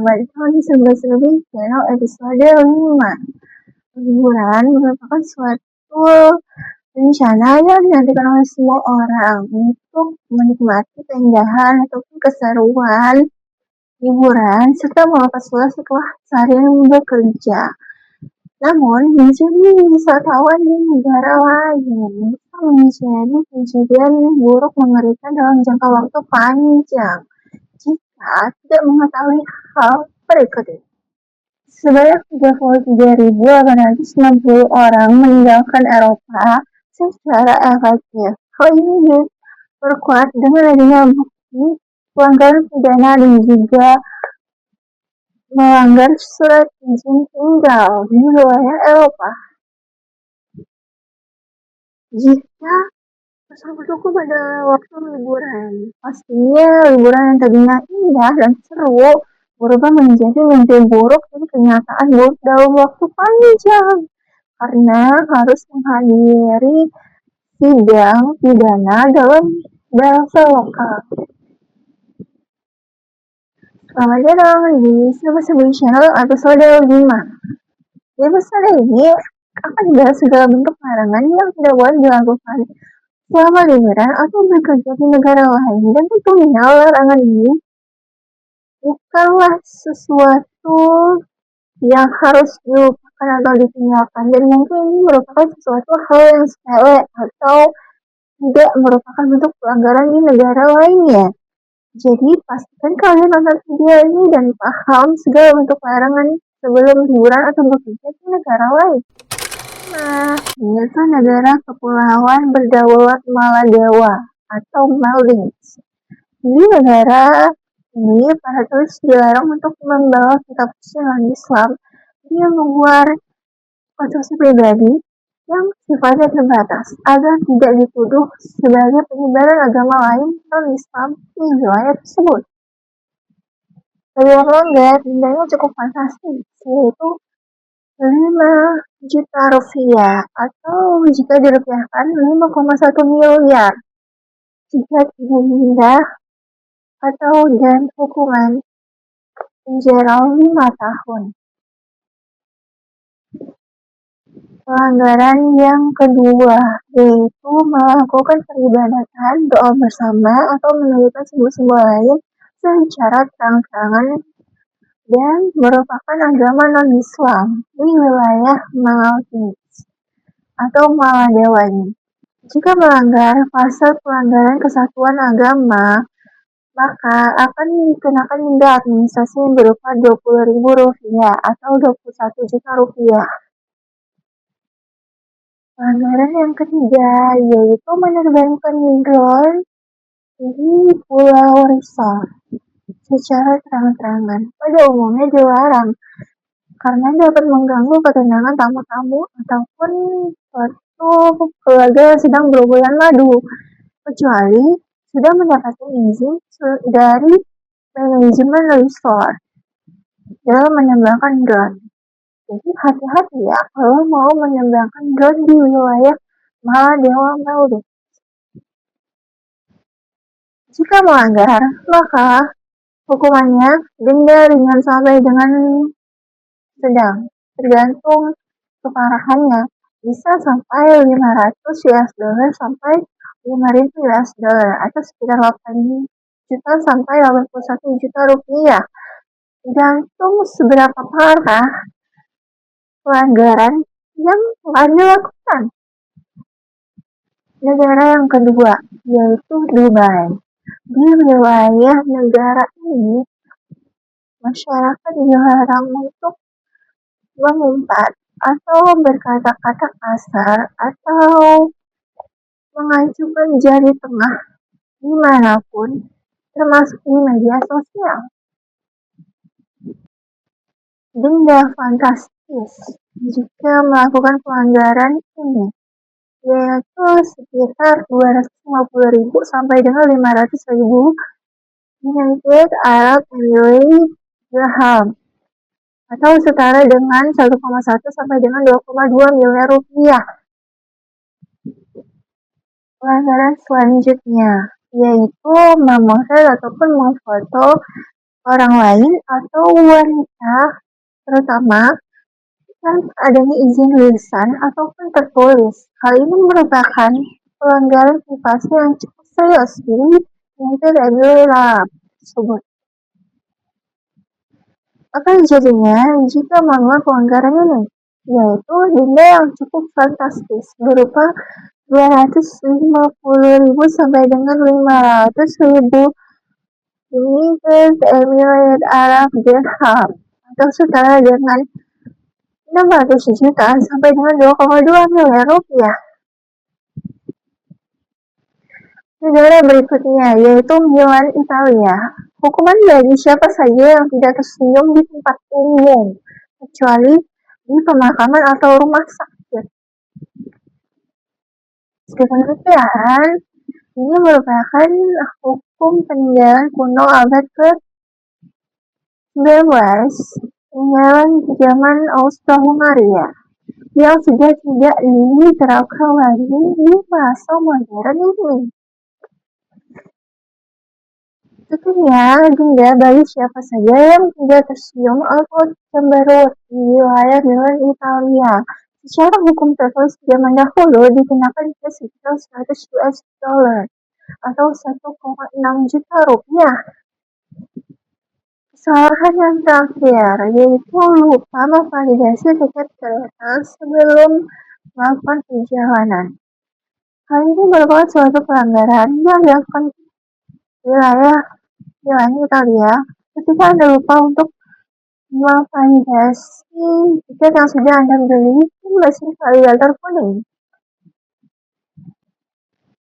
Selamat datang di Sebelas Lebih Channel episode 5. Liburan merupakan suatu rencana yang dinantikan oleh semua orang untuk menikmati keindahan ataupun keseruan liburan serta melepas lelah setelah seharian bekerja. Namun, menjadi wisatawan di negara lain bisa menjadi kejadian buruk mengerikan dalam jangka waktu panjang jika tidak mengetahui hal berikut ini. Sebanyak 33.860 orang meninggalkan Eropa secara efektif. Hal ini diperkuat dengan adanya bukti pelanggaran pidana dan juga melanggar surat izin tinggal di wilayah Eropa. Jika bersama-sama pada waktu liburan, pastinya liburan yang tadinya indah dan seru berubah menjadi mimpi buruk dan kenyataan buruk dalam waktu panjang karena harus menghadiri sidang pidana dalam bahasa lokal. Selamat datang di Sebelas Lebih Channel episode 5. Di episode ini akan dibahas segala bentuk larangan yang tidak boleh dilakukan selama liburan atau bekerja di negara lain, dan tentunya larangan ini bukanlah sesuatu yang harus dilupakan atau ditinggalkan, dan mungkin ini merupakan sesuatu hal yang sepele atau tidak merupakan bentuk pelanggaran di negara lainnya. Jadi pastikan kalian nonton video ini dan paham segala bentuk larangan sebelum liburan atau bekerja di negara lain. Nah, yaitu negara kepulauan berdaulat Maladewa atau Maldives. Di negara ini, para turis dilarang untuk membawa kitab suci non-Islam dengan membuat konsumsi pribadi yang sifatnya terbatas agar tidak dituduh sebagai penyebaran agama lain non-Islam di wilayah tersebut. Bagi yang melanggar, dendanya cukup fantastis, yaitu 5 juta rupiah atau jika dirupiahkan 5,1 miliar. Jika tidak denda atau dan hukuman penjara 5 tahun. Pelanggaran yang kedua yaitu melakukan peribadatan, doa bersama atau menunjukkan simbol-simbol lain secara terang-terangan dan merupakan agama non-Islam di wilayah Maldives atau Maladewa ini. Jika melanggar pasal pelanggaran kesatuan agama, maka akan dikenakan denda administrasi yang berupa Rp20.000 atau Rp21 juta. Pelanggaran yang ketiga yaitu menerbangkan drone di Pulau Resort secara terang-terangan. Pada umumnya dilarang karena dapat mengganggu ketenangan tamu-tamu ataupun suatu keluarga yang sedang berbulan madu, kecuali sudah mendapatkan izin dari manajemen resort dalam menembakkan drone. Jadi hati-hati ya kalau mau menembakkan drone di wilayah Maladewa Maldives. Jika melanggar, maka hukumannya denda ringan sampai dengan sedang, tergantung keparahannya, bisa sampai 500 US dollar sampai 5.000 US dollar atau sekitar 8 juta sampai 81 juta rupiah. Tergantung seberapa parah pelanggaran yang telah dilakukan. Negara yang kedua yaitu Dubai. Di wilayah negara ini, masyarakat dilarang untuk mengumpat atau berkata-kata kasar atau mengacukan jari tengah dimanapun, termasuk di media sosial. Denda fantastis jika melakukan pelanggaran ini yaitu sekitar 250.000 sampai dengan 500.000 United Arab Emirates dirham atau setara dengan 1,1 sampai dengan 2,2 miliar rupiah. Pelanggaran selanjutnya yaitu memotret ataupun memfoto orang lain atau wanita, terutama tanpa adanya izin lisan ataupun tertulis. Hal ini merupakan pelanggaran privasi yang cukup serius di United Arab tersebut. Apa jadinya jika melakukan pelanggaran ini? Yaitu denda yang cukup fantastis berupa 250.000 sampai dengan 500.000 United Emirates Arab Dirham atau setara dengan 600 juta sampai dengan 2,2 miliar rupiah. Negara berikutnya yaitu Milan, Italia. Hukuman bagi siapa saja yang tidak tersenyum di tempat umum, kecuali di pemakaman atau rumah sakit. Meskipun demikian, ini merupakan hukum peninggalan kuno abad ke-19, peninggalan zaman Austro-Hungaria, yang sudah tidak diterapkan lagi di masa modern ini. Tentunya denda bagi siapa saja yang tidak tersenyum atau cemberut di wilayah Milan, Italia. Secara hukum tertulis zaman dahulu dikenakan denda sekitar 100 US dollar atau 1,6 juta rupiah. Kesalahan yang terakhir yaitu lupa memvalidasi tiket kereta sebelum melakukan perjalanan. Hal ini merupakan suatu pelanggaran yang dilakukan wilayah Milan, Italia ketika Anda lupa untuk memvalidasi tiket yang sudah Anda beli di mesin validator kuning.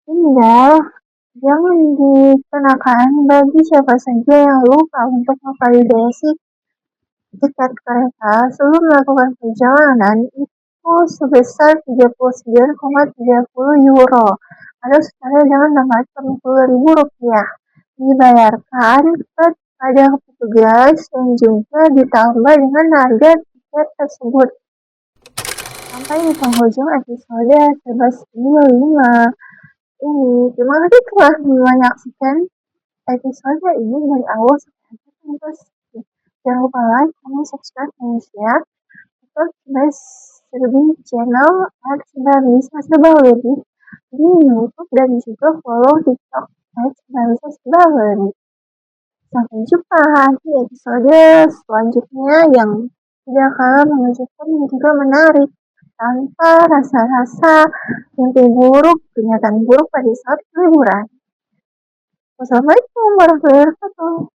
Tinggal jangan dikenakan bagi siapa saja yang lupa untuk memvalidasi tiket kereta sebelum melakukan perjalanan itu sebesar 39,30 euro atau setara dengan 680.000 rupiah dibayarkan kepada petugas dan juga ditambah dengan harga tiket tersebut. Sampai di penghujung episode 11.5 ini. Terima kasih telah menyaksikan episode ini dari awal sampai akhir. Jangan lupa like, comment, subscribe, dan share. Untuk lebih channel @9bisa serba lebih di YouTube dan juga follow TikTok @9bisa serba lebih. Sampai jumpa di episode selanjutnya yang tidak kalah mengejutkan dan juga menarik tanpa rasa-rasa mimpi buruk, kenyataan buruk pada saat liburan. Wassalamualaikum warahmatullahi wabarakatuh.